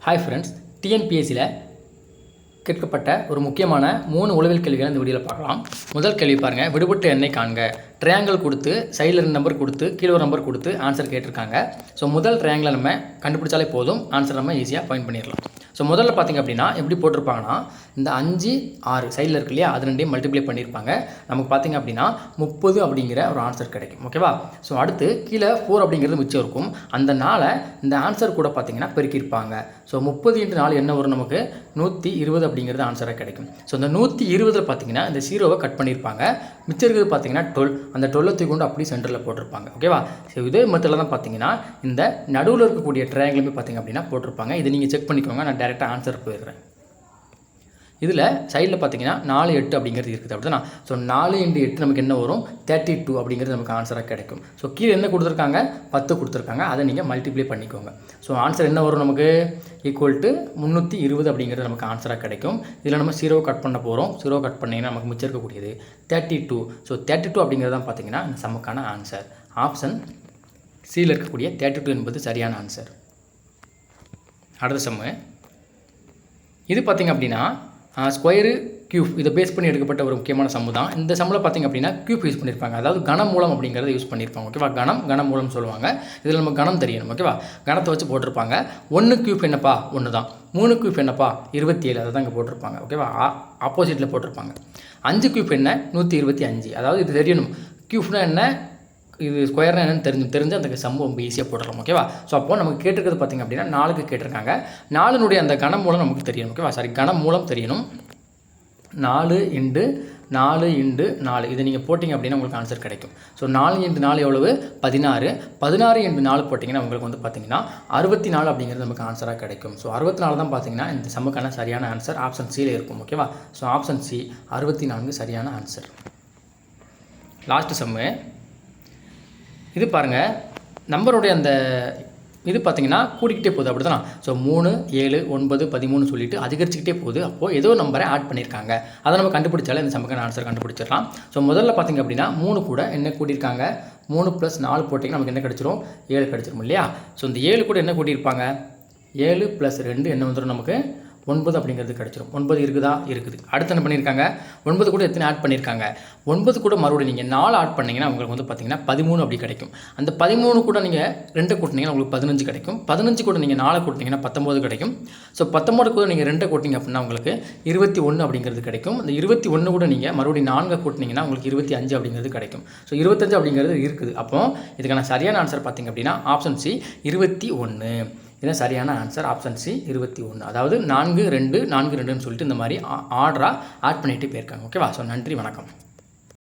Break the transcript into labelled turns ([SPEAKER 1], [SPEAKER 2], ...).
[SPEAKER 1] Hi friends, டிஎன்பிஎஸ்சியில் கேட்கப்பட்ட ஒரு முக்கியமான 3 உளவியல் கேள்விகளை இந்த வீடியோவில் பார்க்கலாம். முதல் கேள்வி பாருங்கள். விடுபட்ட எண்ணை காண்க. ட்ரையாங்கிள் கொடுத்து சைடில் 2 நம்பர் கொடுத்து கீழே ஒரு நம்பர் கொடுத்து ஆன்சர் கேட்டிருக்காங்க. ஸோ முதல் ட்ரையாங்கிளை நம்ம கண்டுபிடிச்சாலே போதும், ஆன்சர் நம்ம ஈஸியாக பாயிண்ட் பண்ணிடலாம். ஸோ முதல்ல பார்த்திங்க அப்படின்னா எப்படி போட்டிருப்பாங்கன்னா, இந்த 5, 6 சைடில் இருக்கு இல்லையா, அது ரெண்டையும் மல்டிப்ளை பண்ணியிருப்பாங்க. நமக்கு பார்த்திங்க அப்படின்னா 30 அப்படிங்கிற ஒரு ஆன்சர் கிடைக்கும். ஓகேவா? ஸோ அடுத்து கீழே 4 அப்படிங்கிறது மிச்சம் இருக்கும். அந்த 4 இந்த ஆன்சர் கூட பார்த்திங்கன்னா பெருக்கியிருப்பாங்க. ஸோ 30 × 4 என்ன வரும்? நமக்கு 120 அப்படிங்கிறது ஆன்சராக கிடைக்கும். ஸோ இந்த 120 பார்த்திங்கன்னா இந்த 0வை கட் பண்ணியிருப்பாங்க. மிச்சம் இருக்கிறது பார்த்திங்கன்னா 12. அந்த 12 தூக்கி கொண்டு அப்படி சென்டரில் போட்டிருப்பாங்க. ஓகேவா? ஸோ இதே மெத்தடில் தான் பார்த்திங்கன்னா இந்த நடுவில் இருக்கக்கூடிய ட்ரையாங்கிளுமே பார்த்திங்க அப்படின்னா போட்டிருப்பாங்க. இதை நீங்கள் செக் பண்ணிக்கோங்க. நான் டேரெக்டாக ஆன்சர் போயிடுறேன். இதில் சைடில் பார்த்தீங்கன்னா 4, 8 அப்படிங்கிறது இருக்குது. அப்படி தான். ஸோ 4 × 8 நமக்கு என்ன வரும்? 32 அப்படிங்கிறது நமக்கு ஆன்சராக கிடைக்கும். ஸோ கீழே என்ன கொடுத்துருக்காங்க? 10 கொடுத்துருக்காங்க. அதை நீங்கள் மல்டிப்ளை பண்ணிக்கோங்க. ஸோ ஆன்சர் என்ன வரும்? நமக்கு ஈக்குவல் டு 320 அப்படிங்கிறது நமக்கு ஆன்சராக கிடைக்கும். இதில் நம்ம 0 கட் பண்ண போகிறோம். 0 கட் பண்ணிங்கன்னா நமக்கு மிச்சம் இருக்கக்கூடியது 32. ஸோ 32 அப்படிங்கிறது தான் பார்த்தீங்கன்னா இந்த சம்முக்கான ஆன்சர். ஆப்ஷன் சியில் இருக்கக்கூடிய 32 என்பது சரியான ஆன்சர். அடுத்த சம்மு இது பார்த்திங்க அப்படின்னா ஸ்கொயரு கியூப் இதை பேஸ் பண்ணி எடுக்கப்பட்ட ஒரு முக்கியமான சம்மு தான். இந்த சம்மில் பார்த்திங்க அப்படின்னா கியூப் யூஸ் பண்ணியிருப்பாங்க. அதாவது கனமூலம் அப்படிங்கிறத யூஸ் பண்ணியிருப்பாங்க. ஓகேவா? கனமூலம் சொல்லுவாங்க. இதில் நம்ம கணம் தெரியணும். ஓகேவா? கணத்தை வச்சு போட்டிருப்பாங்க. 1 கியூப் என்னப்பா? 1 தான். 3 கியூப் என்னப்பா? 27. அதை தான் இங்கே போட்டிருப்பாங்க. ஓகேவா? ஆப்போசிட்டில் போட்டிருப்பாங்க. 5 கியூப் என்ன? 125. அதாவது இது தெரியணும். கியூப்னா என்ன, இது ஸ்கொயர்னா என்னன்னு தெரிஞ்சு அந்த சம் ரொம்ப ஈஸியாக போடலாம். ஓகேவா? ஸோ அப்போது நமக்கு கேட்டிருக்கிறது பார்த்திங்க அப்படின்னா 4க்கு கேட்டிருக்காங்க. 4னுடைய அந்த கனமூலம் நமக்கு தெரியணும். ஓகேவா? சாரி, கனமூலம் தெரியணும். 4 × 4 × 4 இதை நீங்கள் போட்டிங்க அப்படின்னா உங்களுக்கு ஆன்சர் கிடைக்கும். ஸோ 4 × 4 எவ்வளவு? 16. 16 × 4 போட்டிங்கன்னா உங்களுக்கு வந்து பார்த்திங்கன்னா 64 அப்படிங்கிறது நமக்கு ஆன்சராக கிடைக்கும். ஸோ 64 தான் பார்த்திங்கன்னா இந்த சம்முக்கான சரியான ஆன்சர். ஆப்ஷன் சியில் இருக்கும். ஓகேவா? ஸோ ஆப்ஷன் சி 64 சரியான ஆன்சர். லாஸ்ட்டு சம்மு இது பாருங்கள். நம்பருடைய அந்த இது பார்த்திங்கன்னா கூடிக்கிட்டே போகுது. அப்படி தானே? ஸோ 3, 7, 9, 13 சொல்லிட்டு அதிகரிச்சுக்கிட்டே போகுது. அப்போது ஏதோ நம்பரை ஆட் பண்ணியிருக்காங்க. அதை நம்ம கண்டுபிடிச்சாலே இந்த சமக்கான ஆன்சர் கண்டுபிடிச்சிடலாம். ஸோ முதல்ல பார்த்திங்க அப்படின்னா 3 கூட என்ன கூட்டியிருக்காங்க? 3 + 4 போட்டிங்கன்னா நமக்கு என்ன கிடச்சிரும்? 7 கிடச்சிரும் இல்லையா? ஸோ இந்த 7 கூட என்ன கூட்டியிருப்பாங்க? 7 + 2 என்ன வந்துடும்? நமக்கு 9 அப்படிங்கிறது கிடச்சிரும். 9 இருக்குதா? இருக்குது. அடுத்து என்ன பண்ணியிருக்காங்க? 9 கூட எத்தனை ஆட் பண்ணியிருக்காங்க? 9 கூட மறுபடியும் நீங்கள் 4 ஆட் பண்ணிங்கன்னா உங்களுக்கு வந்து பார்த்திங்கன்னா 13 அப்படி கிடைக்கும். அந்த 13 கூட நீங்கள் 2 கூட்டினீங்கன்னா உங்களுக்கு 15 கிடைக்கும். 15 கூட நீங்கள் 4 கூட்டினீங்கன்னா 19 கிடைக்கும். ஸோ 19 கூட நீங்கள் 2 கூட்டிங்க அப்படின்னா உங்களுக்கு 21 அப்படிங்கிறது கிடைக்கும். இந்த 21 கூட நீங்கள் மறுபடியும் 4 கூட்டினீங்கன்னா உங்களுக்கு 25 அப்படிங்கிறது கிடைக்கும். ஸோ 25 அப்படிங்கிறது இருக்குது. அப்போ இதுக்கான சரியான ஆன்சர் பார்த்திங்க அப்படின்னா ஆப்ஷன் சி 21. இதுதான் சரியான ஆன்சர். Option C 21. அதாவது 4, 2, 4, 2ன்னு சொல்லிட்டு இந்த மாதிரி ஆர்டராக ஆட் பண்ணிகிட்டே போயிருக்காங்க. ஓகேவா? ஸோ நன்றி, வணக்கம்.